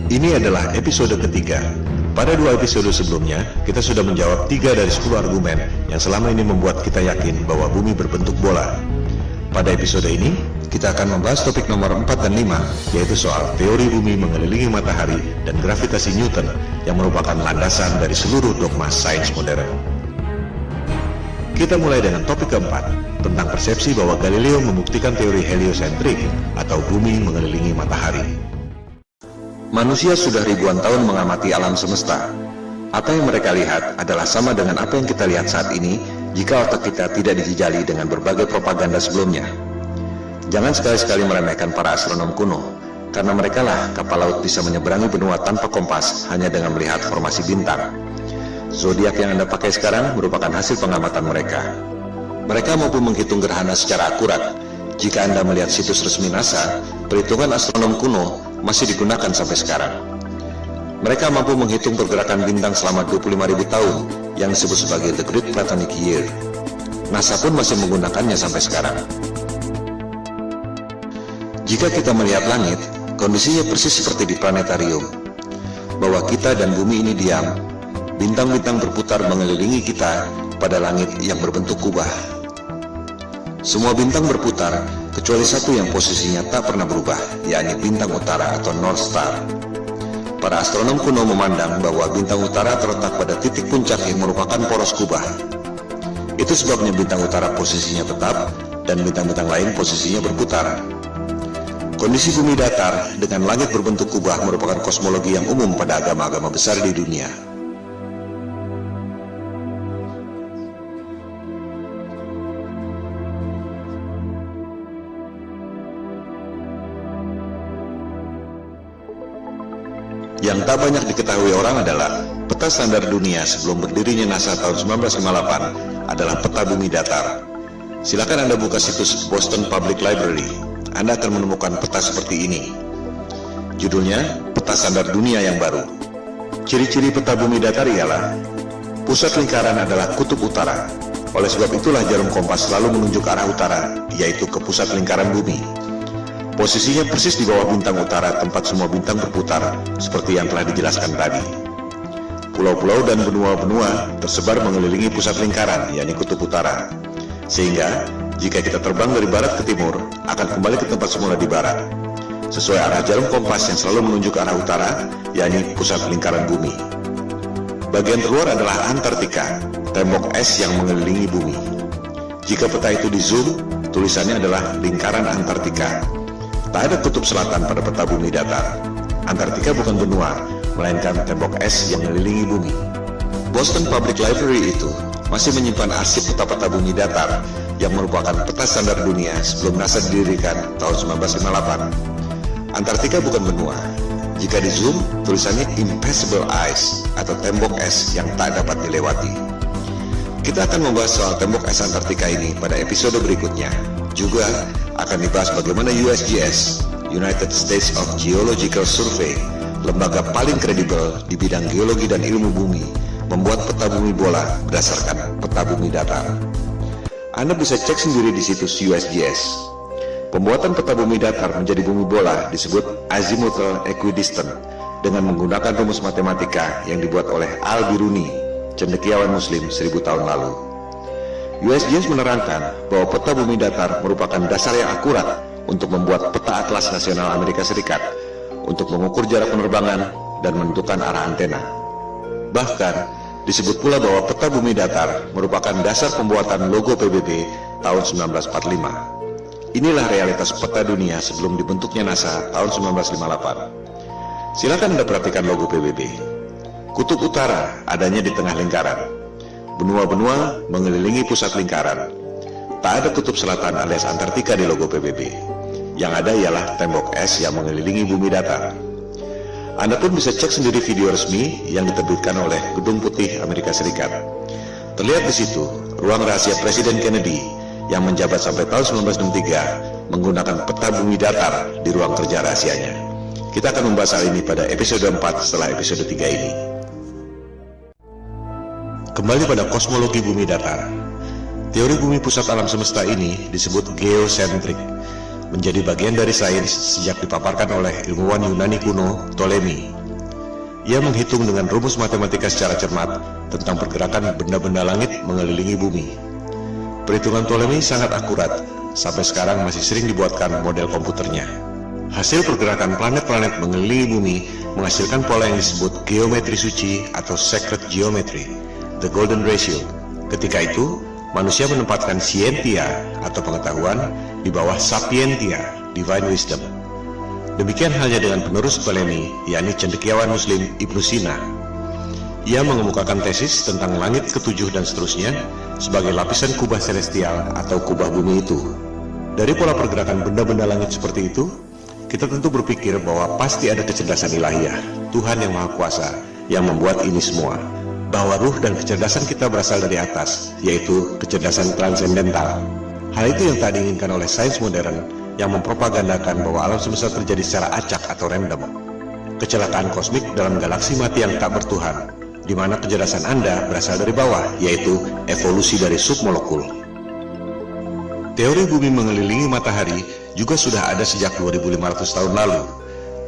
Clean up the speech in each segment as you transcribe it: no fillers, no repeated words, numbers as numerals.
Ini adalah episode ketiga. Pada 2 episode sebelumnya, kita sudah menjawab 3 dari 10 argumen yang selama ini membuat kita yakin bahwa bumi berbentuk bola. Pada episode ini, kita akan membahas topik nomor 4 dan 5, yaitu soal teori bumi mengelilingi matahari dan gravitasi Newton yang merupakan landasan dari seluruh dogma sains modern. Kita mulai dengan topik keempat, tentang persepsi bahwa Galileo membuktikan teori heliosentrik atau bumi mengelilingi matahari. Manusia sudah ribuan tahun mengamati alam semesta. Apa yang mereka lihat adalah sama dengan apa yang kita lihat saat ini jika otak kita tidak dijejali dengan berbagai propaganda sebelumnya. Jangan sekali-sekali meremehkan para astronom kuno, karena merekalah kapal laut bisa menyeberangi benua tanpa kompas hanya dengan melihat formasi bintang. Zodiak yang Anda pakai sekarang merupakan hasil pengamatan mereka. Mereka mampu menghitung gerhana secara akurat. Jika Anda melihat situs resmi NASA, perhitungan astronom kuno masih digunakan sampai sekarang. Mereka mampu menghitung pergerakan bintang selama 25.000 tahun yang disebut sebagai The Great Platonic Year. NASA pun masih menggunakannya sampai sekarang. Jika kita melihat langit, kondisinya persis seperti di planetarium, bahwa kita dan bumi ini diam. Bintang-bintang berputar mengelilingi kita pada langit yang berbentuk kubah. Semua bintang berputar, kecuali satu yang posisinya tak pernah berubah, yakni bintang utara atau North Star. Para astronom kuno memandang bahwa bintang utara terletak pada titik puncak yang merupakan poros kubah. Itu sebabnya bintang utara posisinya tetap, dan bintang-bintang lain posisinya berputar. Kondisi bumi datar dengan langit berbentuk kubah merupakan kosmologi yang umum pada agama-agama besar di dunia. Yang tak banyak diketahui orang adalah peta standar dunia sebelum berdirinya NASA tahun 1958 adalah peta bumi datar. Silakan Anda buka situs Boston Public Library. Anda akan menemukan peta seperti ini. Judulnya, Peta Standar Dunia yang Baru. Ciri-ciri peta bumi datar ialah pusat lingkaran adalah kutub utara. Oleh sebab itulah jarum kompas selalu menunjuk arah utara, yaitu ke pusat lingkaran bumi. Posisinya persis di bawah bintang utara tempat semua bintang berputar, seperti yang telah dijelaskan tadi. Pulau-pulau dan benua-benua tersebar mengelilingi pusat lingkaran, yakni kutub utara. Sehingga, jika kita terbang dari barat ke timur, akan kembali ke tempat semula di barat, sesuai arah jarum kompas yang selalu menunjuk arah utara, yakni pusat lingkaran bumi. Bagian terluar adalah Antartika, tembok es yang mengelilingi bumi. Jika peta itu di zoom, tulisannya adalah lingkaran Antartika. Tak ada kutub selatan pada peta bumi datar. Antartika bukan benua, melainkan tembok es yang mengelilingi bumi. Boston Public Library itu masih menyimpan arsip peta-peta bumi datar yang merupakan peta standar dunia sebelum NASA didirikan tahun 1958. Antartika bukan benua. Jika di zoom, tulisannya Impassable Ice atau tembok es yang tak dapat dilewati. Kita akan membahas soal tembok es Antartika ini pada episode berikutnya. Juga akan dibahas bagaimana USGS, United States of Geological Survey, lembaga paling kredibel di bidang geologi dan ilmu bumi, membuat peta bumi bola berdasarkan peta bumi datar. Anda bisa cek sendiri di situs USGS. Pembuatan peta bumi datar menjadi bumi bola disebut azimuthal equidistant dengan menggunakan rumus matematika yang dibuat oleh Al-Biruni, cendekiawan muslim 1000 tahun lalu. USGS menerangkan bahwa peta bumi datar merupakan dasar yang akurat untuk membuat peta atlas nasional Amerika Serikat untuk mengukur jarak penerbangan dan menentukan arah antena. Bahkan, disebut pula bahwa peta bumi datar merupakan dasar pembuatan logo PBB tahun 1945. Inilah realitas peta dunia sebelum dibentuknya NASA tahun 1958. Silakan Anda perhatikan logo PBB. Kutub utara adanya di tengah lingkaran. Benua-benua mengelilingi pusat lingkaran. Tak ada kutub selatan alias Antartika di logo PBB. Yang ada ialah tembok es yang mengelilingi bumi datar. Anda pun bisa cek sendiri video resmi yang diterbitkan oleh Gedung Putih Amerika Serikat. Terlihat di situ ruang rahasia Presiden Kennedy yang menjabat sampai tahun 1963 menggunakan peta bumi datar di ruang kerja rahasianya. Kita akan membahas hal ini pada episode 4 setelah episode 3 ini. Kembali pada kosmologi bumi datar. Teori bumi pusat alam semesta ini disebut geosentrik, menjadi bagian dari sains sejak dipaparkan oleh ilmuwan Yunani kuno Ptolemy Ia menghitung dengan rumus matematika secara cermat tentang pergerakan benda-benda langit mengelilingi bumi. Perhitungan Ptolemei sangat akurat, sampai sekarang masih sering dibuatkan model komputernya. Hasil pergerakan planet-planet mengelilingi bumi menghasilkan pola yang disebut geometri suci atau sacred geometry, the golden ratio. Ketika itu, manusia menempatkan scientia atau pengetahuan di bawah sapientia, divine wisdom. Demikian halnya dengan penerus Ptolemei, yakni cendekiawan Muslim Ibnu Sina. Ia mengemukakan tesis tentang langit ketujuh dan seterusnya sebagai lapisan kubah celestial atau kubah bumi itu. Dari pola pergerakan benda-benda langit seperti itu, kita tentu berpikir bahwa pasti ada kecerdasan ilahiyah, Tuhan yang Maha Kuasa, yang membuat ini semua. Bahwa ruh dan kecerdasan kita berasal dari atas, yaitu kecerdasan transendental. Hal itu yang tak diinginkan oleh sains modern yang mempropagandakan bahwa alam semesta terjadi secara acak atau random. Kecelakaan kosmik dalam galaksi mati yang tak bertuhan, di mana kecerdasan Anda berasal dari bawah, yaitu evolusi dari submolekul. Teori bumi mengelilingi matahari juga sudah ada sejak 2500 tahun lalu.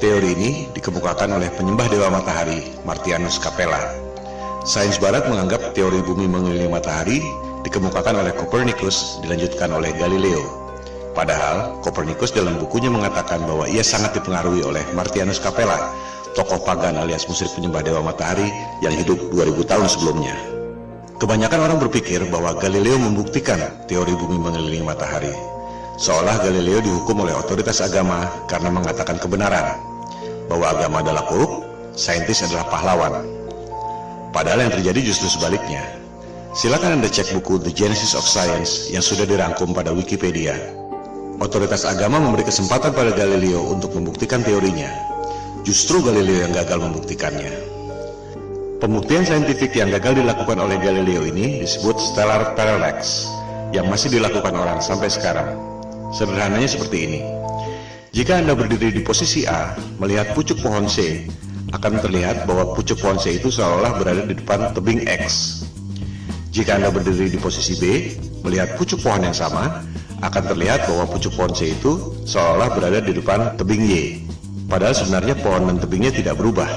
Teori ini dikemukakan oleh penyembah dewa matahari, Martianus Capella. Sains barat menganggap teori bumi mengelilingi matahari dikemukakan oleh Copernicus, dilanjutkan oleh Galileo. Padahal Copernicus dalam bukunya mengatakan bahwa ia sangat dipengaruhi oleh Martianus Capella, tokoh pagan alias musyrik penyembah dewa matahari yang hidup 2000 tahun sebelumnya. Kebanyakan orang berpikir bahwa Galileo membuktikan teori bumi mengelilingi matahari, seolah Galileo dihukum oleh otoritas agama karena mengatakan kebenaran, bahwa agama adalah korup, saintis adalah pahlawan. Padahal yang terjadi justru sebaliknya. Silakan Anda cek buku The Genesis of Science yang sudah dirangkum pada Wikipedia. Otoritas agama memberi kesempatan pada Galileo untuk membuktikan teorinya. Justru Galileo yang gagal membuktikannya. Pembuktian saintifik yang gagal dilakukan oleh Galileo ini disebut stellar parallax, yang masih dilakukan orang sampai sekarang. Sederhananya seperti ini. Jika Anda berdiri di posisi A, melihat pucuk pohon C, akan terlihat bahwa pucuk pohon C itu seolah berada di depan tebing X. Jika Anda berdiri di posisi B, melihat pucuk pohon yang sama, akan terlihat bahwa pucuk pohon C itu seolah berada di depan tebing Y. Padahal sebenarnya pohon dan tebingnya tidak berubah.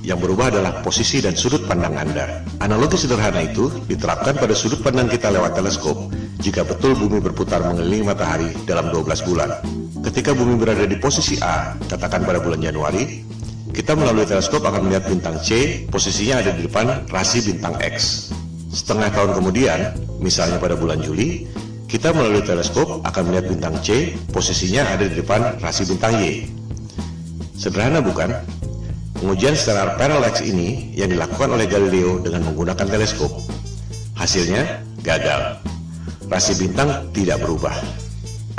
Yang berubah adalah posisi dan sudut pandang Anda. Analogi sederhana itu diterapkan pada sudut pandang kita lewat teleskop, jika betul bumi berputar mengelilingi matahari dalam 12 bulan. Ketika bumi berada di posisi A, katakan pada bulan Januari, kita melalui teleskop akan melihat bintang C, posisinya ada di depan rasi bintang X. Setengah tahun kemudian, misalnya pada bulan Juli, kita melalui teleskop akan melihat bintang C, posisinya ada di depan rasi bintang Y. Sederhana bukan? Pengujian stellar parallax ini yang dilakukan oleh Galileo dengan menggunakan teleskop. Hasilnya gagal. Rasi bintang tidak berubah.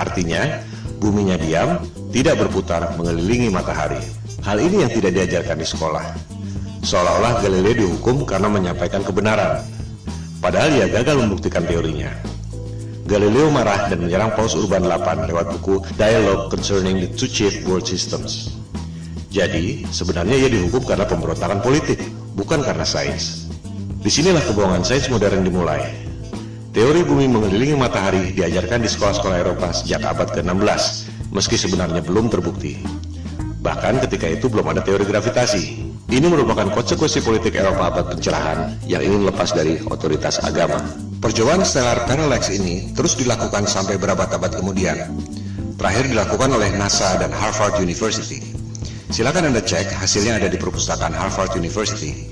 Artinya, buminya diam, tidak berputar mengelilingi matahari. Hal ini yang tidak diajarkan di sekolah. Seolah-olah Galileo dihukum karena menyampaikan kebenaran. Padahal ia gagal membuktikan teorinya. Galileo marah dan menyerang Paus Urban VIII lewat buku Dialogue Concerning the Two Chief World Systems. Jadi, sebenarnya ia dihukum karena pemberontakan politik, bukan karena sains. Disinilah kebohongan sains modern dimulai. Teori bumi mengelilingi matahari diajarkan di sekolah-sekolah Eropa sejak abad ke-16, meski sebenarnya belum terbukti. Bahkan ketika itu belum ada teori gravitasi. Ini merupakan konsekuensi politik Eropa abad pencerahan yang ingin lepas dari otoritas agama. Percobaan stellar parallax ini terus dilakukan sampai berabad-abad kemudian. Terakhir dilakukan oleh NASA dan Harvard University. Silakan Anda cek, hasilnya ada di perpustakaan Harvard University.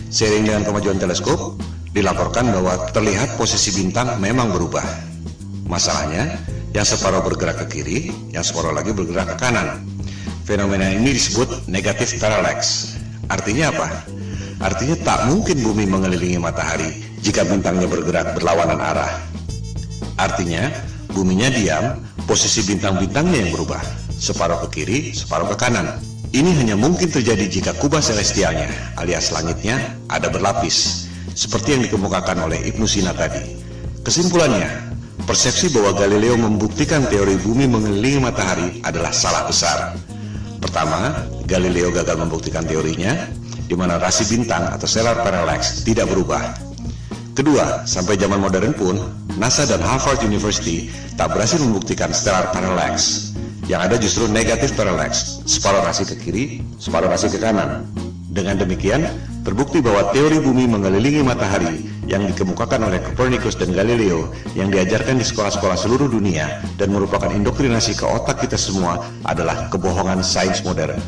Seiring dengan kemajuan teleskop, dilaporkan bahwa terlihat posisi bintang memang berubah. Masalahnya, yang separuh bergerak ke kiri, yang separuh lagi bergerak ke kanan. Fenomena ini disebut negative parallax. Artinya apa? Artinya tak mungkin bumi mengelilingi matahari jika bintangnya bergerak berlawanan arah. Artinya, buminya diam, posisi bintang-bintangnya yang berubah. Separuh ke kiri, separuh ke kanan. Ini hanya mungkin terjadi jika kubah celestialnya, alias langitnya, ada berlapis, seperti yang dikemukakan oleh Ibnu Sina tadi. Kesimpulannya, persepsi bahwa Galileo membuktikan teori bumi mengelilingi matahari adalah salah besar. Pertama, Galileo gagal membuktikan teorinya, di mana rasi bintang atau stellar parallax tidak berubah. Kedua, sampai zaman modern pun, NASA dan Harvard University tak berhasil membuktikan stellar parallax. Yang ada justru negatif parallax, separuh rasi ke kiri, separuh rasi ke kanan. Dengan demikian, terbukti bahwa teori bumi mengelilingi matahari yang dikemukakan oleh Copernicus dan Galileo yang diajarkan di sekolah-sekolah seluruh dunia dan merupakan indoktrinasi ke otak kita semua adalah kebohongan sains modern.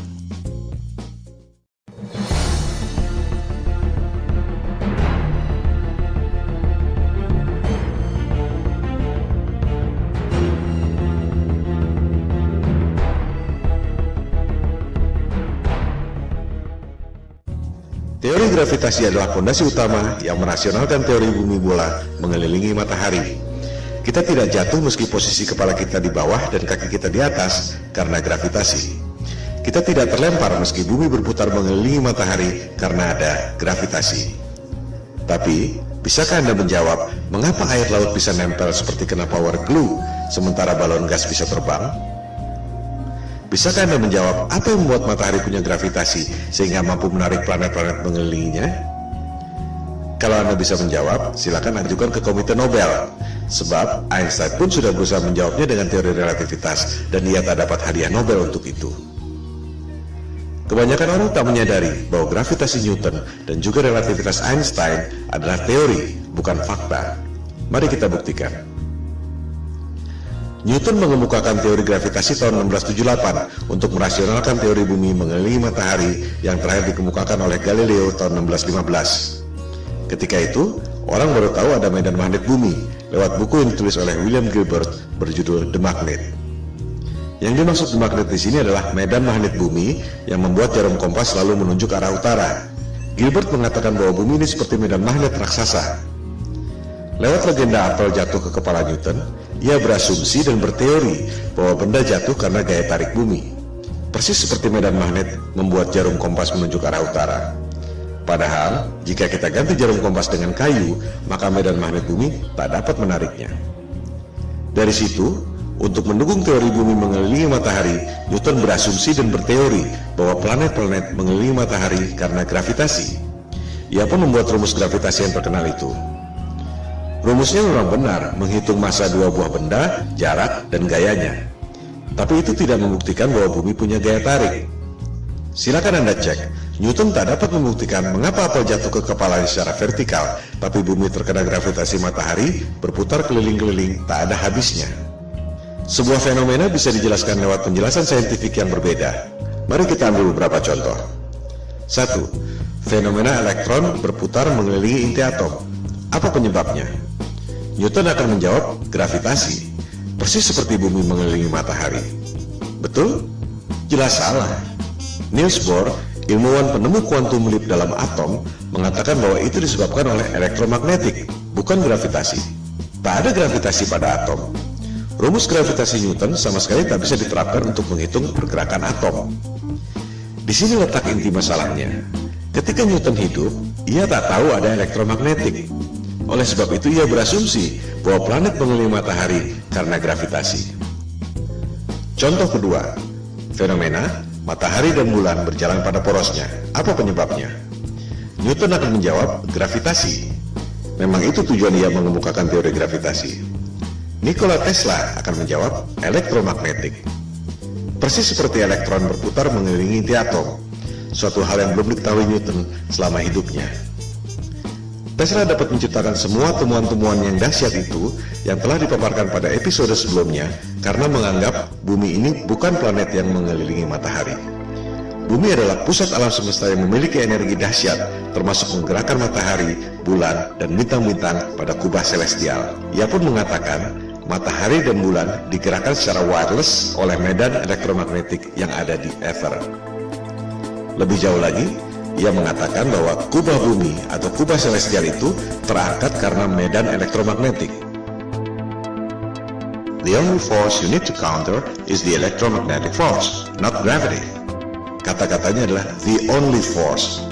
Teori gravitasi adalah fondasi utama yang merasionalkan teori bumi bola mengelilingi matahari. Kita tidak jatuh meski posisi kepala kita di bawah dan kaki kita di atas karena gravitasi. Kita tidak terlempar meski bumi berputar mengelilingi matahari karena ada gravitasi. Tapi, bisakah Anda menjawab mengapa air laut bisa nempel seperti kena power glue sementara balon gas bisa terbang? Bisakah Anda menjawab apa yang membuat matahari punya gravitasi sehingga mampu menarik planet-planet mengelilinginya? Kalau Anda bisa menjawab, silakan ajukan ke Komite Nobel. Sebab Einstein pun sudah berusaha menjawabnya dengan teori relativitas dan ia tak dapat hadiah Nobel untuk itu. Kebanyakan orang tak menyadari bahwa gravitasi Newton dan juga relativitas Einstein adalah teori, bukan fakta. Mari kita buktikan. Newton mengemukakan teori gravitasi tahun 1678 untuk merasionalkan teori bumi mengelilingi matahari yang terakhir dikemukakan oleh Galileo tahun 1615. Ketika itu, orang baru tahu ada medan magnet bumi lewat buku yang ditulis oleh William Gilbert berjudul The Magnet. Yang dimaksud The Magnet di sini adalah medan magnet bumi yang membuat jarum kompas selalu menunjuk arah utara. Gilbert mengatakan bahwa bumi ini seperti medan magnet raksasa. Lewat legenda apel jatuh ke kepala Newton, ia berasumsi dan berteori bahwa benda jatuh karena gaya tarik bumi. Persis seperti medan magnet membuat jarum kompas menunjuk arah utara. Padahal, jika kita ganti jarum kompas dengan kayu, maka medan magnet bumi tak dapat menariknya. Dari situ, untuk mendukung teori bumi mengelilingi matahari, Newton berasumsi dan berteori bahwa planet-planet mengelilingi matahari karena gravitasi. Ia pun membuat rumus gravitasi yang terkenal itu. Rumusnya memang benar, menghitung massa dua buah benda, jarak, dan gayanya. Tapi itu tidak membuktikan bahwa bumi punya gaya tarik. Silakan Anda cek, Newton tak dapat membuktikan mengapa apel jatuh ke kepalanya secara vertikal, tapi bumi terkena gravitasi matahari, berputar keliling-keliling, tak ada habisnya. Sebuah fenomena bisa dijelaskan lewat penjelasan saintifik yang berbeda. Mari kita ambil beberapa contoh. 1. Fenomena elektron berputar mengelilingi inti atom. Apa penyebabnya? Newton akan menjawab gravitasi, persis seperti bumi mengelilingi matahari. Betul? Jelas salah. Niels Bohr, ilmuwan penemu kuantum leap dalam atom, mengatakan bahwa itu disebabkan oleh elektromagnetik, bukan gravitasi. Tak ada gravitasi pada atom. Rumus gravitasi Newton sama sekali tak bisa diterapkan untuk menghitung pergerakan atom. Di sini letak inti masalahnya. Ketika Newton hidup, ia tak tahu ada elektromagnetik. Oleh sebab itu ia berasumsi bahwa planet mengelilingi matahari karena gravitasi. Contoh kedua, fenomena matahari dan bulan berjalan pada porosnya. Apa penyebabnya? Newton akan menjawab gravitasi. Memang itu tujuan ia mengemukakan teori gravitasi. Nikola Tesla akan menjawab elektromagnetik. Persis seperti elektron berputar mengelilingi inti atom, suatu hal yang belum diketahui Newton selama hidupnya. Tesla dapat menciptakan semua temuan-temuan yang dahsyat itu yang telah dipaparkan pada episode sebelumnya karena menganggap bumi ini bukan planet yang mengelilingi matahari. Bumi adalah pusat alam semesta yang memiliki energi dahsyat, termasuk menggerakkan matahari, bulan, dan bintang-bintang pada kubah celestial. Ia pun mengatakan matahari dan bulan digerakkan secara wireless oleh medan elektromagnetik yang ada di ether. Lebih jauh lagi, ia mengatakan bahwa kubah bumi atau kubah celestial itu terangkat karena medan elektromagnetik. The only force you need to counter is the electromagnetic force, not gravity. Kata-katanya adalah the only force.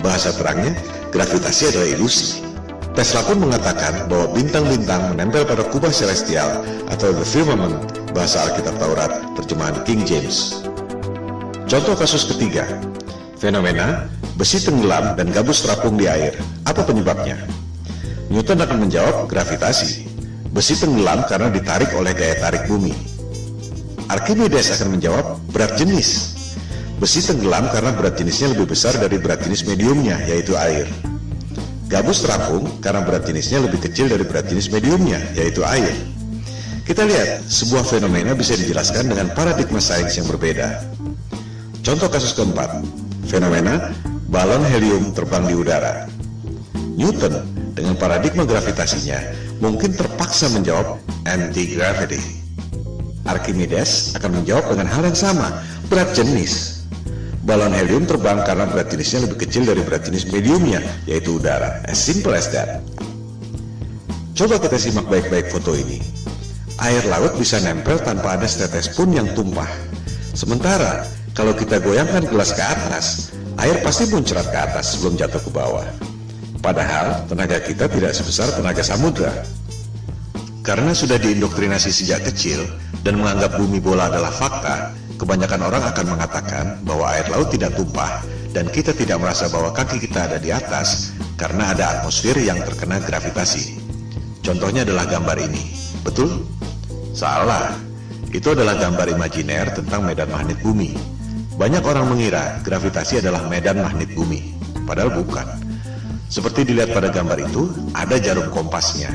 Bahasa terangnya, gravitasi adalah ilusi. Tesla pun mengatakan bahwa bintang-bintang menempel pada kubah celestial atau the firmament, bahasa Alkitab Taurat, terjemahan King James. Contoh kasus ketiga, fenomena besi tenggelam dan gabus terapung di air. Apa penyebabnya? Newton akan menjawab gravitasi. Besi tenggelam karena ditarik oleh gaya tarik bumi. Archimedes akan menjawab berat jenis. Besi tenggelam karena berat jenisnya lebih besar dari berat jenis mediumnya, yaitu air. Gabus terapung karena berat jenisnya lebih kecil dari berat jenis mediumnya, yaitu air. Kita lihat, sebuah fenomena bisa dijelaskan dengan paradigma sains yang berbeda. Contoh kasus keempat, fenomena balon helium terbang di udara. Newton dengan paradigma gravitasinya mungkin terpaksa menjawab anti-gravity. Archimedes akan menjawab dengan hal yang sama, berat jenis. Balon helium terbang karena berat jenisnya lebih kecil dari berat jenis mediumnya, yaitu udara. As simple as that. Coba kita simak baik-baik foto ini. Air laut bisa nempel tanpa ada setetes pun yang tumpah. Sementara, kalau kita goyangkan gelas ke atas, air pasti muncrat ke atas sebelum jatuh ke bawah. Padahal, tenaga kita tidak sebesar tenaga samudra. Karena sudah diindoktrinasi sejak kecil dan menganggap bumi bola adalah fakta, kebanyakan orang akan mengatakan bahwa air laut tidak tumpah dan kita tidak merasa bahwa kaki kita ada di atas karena ada atmosfer yang terkena gravitasi. Contohnya adalah gambar ini. Betul? Salah. Itu adalah gambar imajiner tentang medan magnet bumi. Banyak orang mengira gravitasi adalah medan magnet bumi, padahal bukan. Seperti dilihat pada gambar itu, ada jarum kompasnya.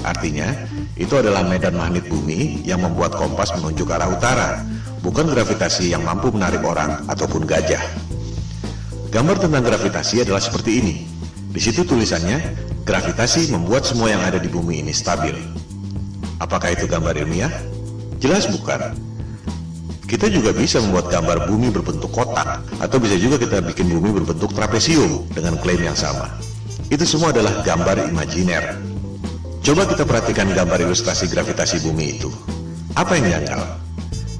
Artinya, itu adalah medan magnet bumi yang membuat kompas menunjuk arah utara, bukan gravitasi yang mampu menarik orang ataupun gajah. Gambar tentang gravitasi adalah seperti ini. Di situ tulisannya, gravitasi membuat semua yang ada di bumi ini stabil. Apakah itu gambar ilmiah? Jelas bukan. Kita juga bisa membuat gambar bumi berbentuk kotak, atau bisa juga kita bikin bumi berbentuk trapesium dengan klaim yang sama. Itu semua adalah gambar imajiner. Coba kita perhatikan gambar ilustrasi gravitasi bumi itu. Apa yang janggal?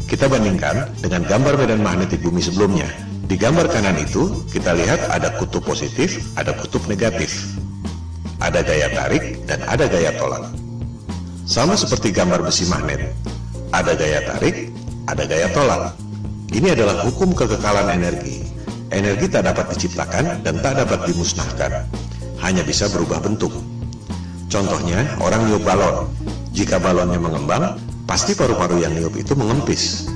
Kita bandingkan dengan gambar medan magnetik bumi sebelumnya. Di gambar kanan itu, kita lihat ada kutub positif, ada kutub negatif. Ada gaya tarik dan ada gaya tolak. Sama seperti gambar besi magnet. Ada gaya tarik, ada gaya tolak. Ini adalah hukum kekekalan energi. Energi tak dapat diciptakan dan tak dapat dimusnahkan. Hanya bisa berubah bentuk. Contohnya, orang niup balon. Jika balonnya mengembang, pasti paru-paru yang niup itu mengempis.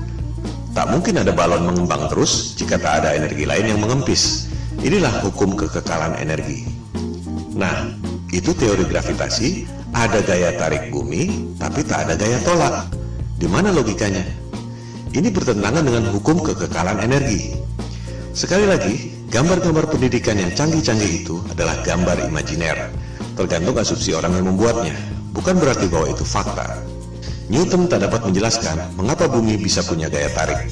Tak mungkin ada balon mengembang terus jika tak ada energi lain yang mengempis. Inilah hukum kekekalan energi. Nah, itu teori gravitasi, ada gaya tarik bumi, tapi tak ada gaya tolak. Di mana logikanya? Ini bertentangan dengan hukum kekekalan energi. Sekali lagi, gambar-gambar pendidikan yang canggih-canggih itu adalah gambar imajiner. Tergantung asumsi orang yang membuatnya, bukan berarti bahwa itu fakta. Newton tak dapat menjelaskan mengapa bumi bisa punya gaya tarik.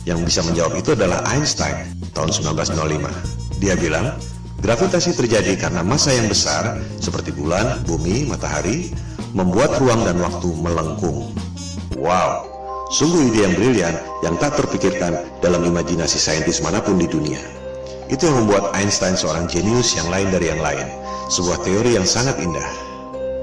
Yang bisa menjawab itu adalah Einstein tahun 1905. Dia bilang, gravitasi terjadi karena massa yang besar seperti bulan, bumi, matahari membuat ruang dan waktu melengkung. Wow, sungguh ide yang brilian yang tak terpikirkan dalam imajinasi saintis manapun di dunia. Itu yang membuat Einstein seorang jenius yang lain dari yang lain. Sebuah teori yang sangat indah.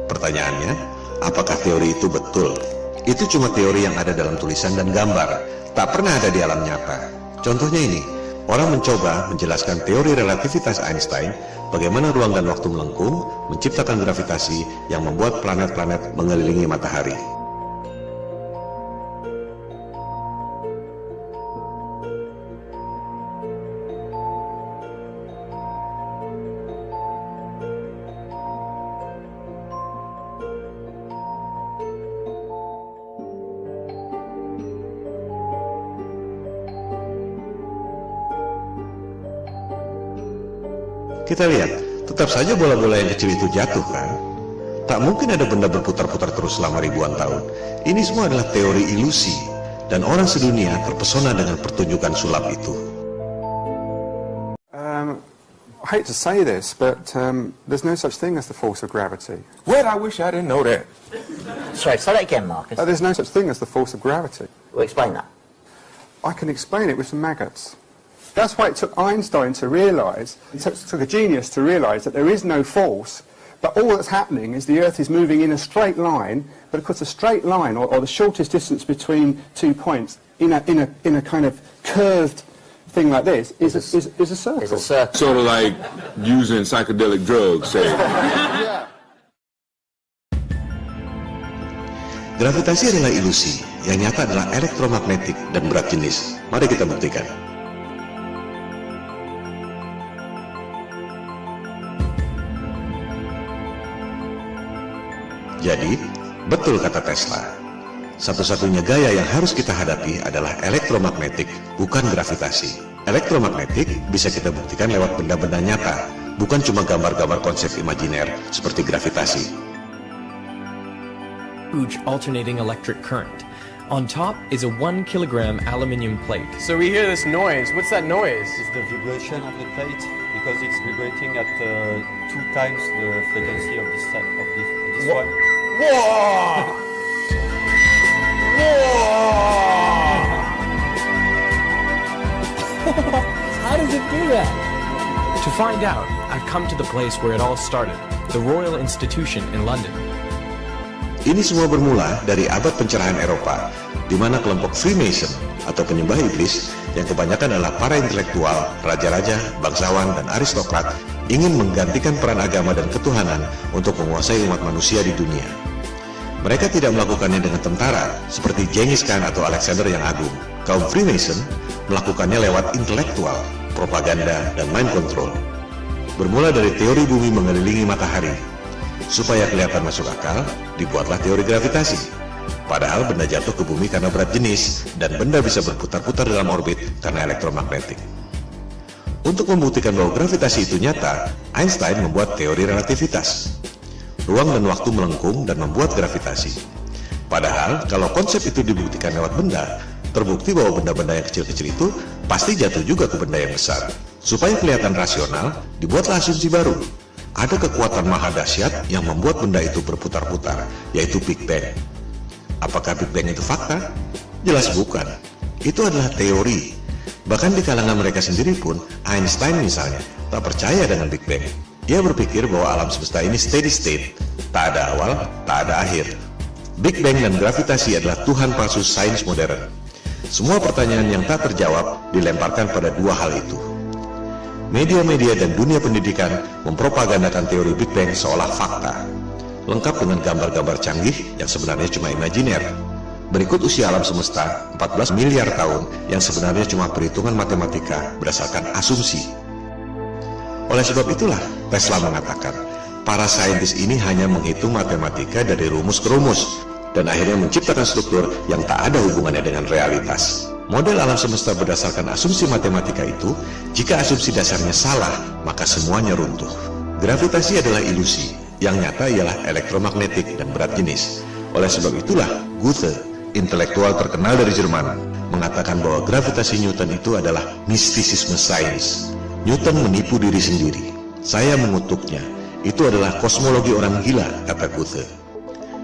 Pertanyaannya, apakah teori itu betul? Itu cuma teori yang ada dalam tulisan dan gambar, tak pernah ada di alam nyata. Contohnya ini, orang mencoba menjelaskan teori relativitas Einstein, bagaimana ruang dan waktu melengkung, menciptakan gravitasi yang membuat planet-planet mengelilingi matahari. Kita lihat, tetap saja bola-bola yang kecil itu jatuh kan? Tak mungkin ada benda berputar-putar terus selama ribuan tahun. Ini semua adalah teori ilusi, dan orang sedunia terpesona dengan pertunjukan sulap itu. I hate to say this, but there's no such thing as the force of gravity. Well, I wish I didn't know that. Sorry, say that again, Marcus. There's no such thing as the force of gravity. Well, explain that. I can explain it with some maggots. That's why it took Einstein to realise, it took a genius to realise that there is no force, but all that's happening is the Earth is moving in a straight line, but of course a straight line, or the shortest distance between 2 points, in a kind of curved thing like this, is a circle. It's a circle. Sort of like using psychedelic drugs, say. Gravitasi adalah ilusi, yang nyata adalah elektromagnetik dan berat jenis. Mari kita buktikan. Jadi, betul kata Tesla. Satu-satunya gaya yang harus kita hadapi adalah elektromagnetik, bukan gravitasi. Elektromagnetik bisa kita buktikan lewat benda-benda nyata, bukan cuma gambar-gambar konsep imajiner seperti gravitasi. Huge alternating electric current. On top is a 1 kilogram aluminium plate. So we hear this noise. What's that noise? It's the vibration of the plate because it's vibrating at 2 times the frequency of this one. How does it do that? To find out, I've come to the place where it all started, the Royal Institution in London. Ini semua bermula dari abad pencerahan Eropa, di mana kelompok Freemason atau penyembah iblis yang kebanyakan adalah para intelektual, raja-raja, bangsawan, dan aristokrat ingin menggantikan peran agama dan ketuhanan untuk menguasai umat manusia di dunia. Mereka tidak melakukannya dengan tentara seperti Genghis Khan atau Alexander yang Agung. Kaum Freemason melakukannya lewat intelektual, propaganda, dan mind control. Bermula dari teori bumi mengelilingi matahari. Supaya kelihatan masuk akal, dibuatlah teori gravitasi. Padahal benda jatuh ke bumi karena berat jenis, dan benda bisa berputar-putar dalam orbit karena elektromagnetik. Untuk membuktikan bahwa gravitasi itu nyata, Einstein membuat teori relativitas. Ruang dan waktu melengkung dan membuat gravitasi. Padahal, kalau konsep itu dibuktikan lewat benda, terbukti bahwa benda-benda yang kecil-kecil itu pasti jatuh juga ke benda yang besar. Supaya kelihatan rasional, dibuatlah asumsi baru. Ada kekuatan maha dahsyat yang membuat benda itu berputar-putar, yaitu Big Bang. Apakah Big Bang itu fakta? Jelas bukan. Itu adalah teori. Bahkan di kalangan mereka sendiri pun, Einstein misalnya, tak percaya dengan Big Bang. Ia berpikir bahwa alam semesta ini steady state, tak ada awal, tak ada akhir. Big Bang dan gravitasi adalah Tuhan palsu sains modern. Semua pertanyaan yang tak terjawab dilemparkan pada dua hal itu. Media-media dan dunia pendidikan mempropagandakan teori Big Bang seolah fakta, lengkap dengan gambar-gambar canggih yang sebenarnya cuma imajiner. Berikut usia alam semesta 14 miliar tahun yang sebenarnya cuma perhitungan matematika berdasarkan asumsi. Oleh sebab itulah Tesla mengatakan, para saintis ini hanya menghitung matematika dari rumus ke rumus, dan akhirnya menciptakan struktur yang tak ada hubungannya dengan realitas. Model alam semesta berdasarkan asumsi matematika itu, jika asumsi dasarnya salah, maka semuanya runtuh. Gravitasi adalah ilusi, yang nyata ialah elektromagnetik dan berat jenis. Oleh sebab itulah, Goethe, intelektual terkenal dari Jerman, mengatakan bahwa gravitasi Newton itu adalah mistisisme sains. Newton menipu diri sendiri. Saya mengutuknya. Itu adalah kosmologi orang gila, kata Goethe.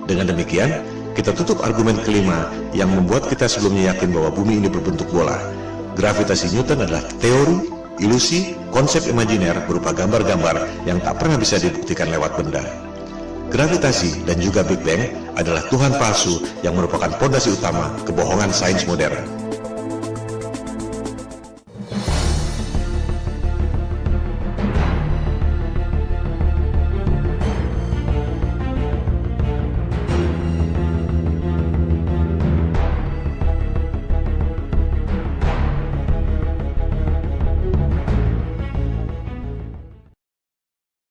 Dengan demikian, kita tutup argumen kelima yang membuat kita sebelumnya yakin bahwa bumi ini berbentuk bola. Gravitasi Newton adalah teori, ilusi, konsep imajiner berupa gambar-gambar yang tak pernah bisa dibuktikan lewat benda. Gravitasi dan juga Big Bang adalah Tuhan palsu yang merupakan fondasi utama kebohongan sains modern.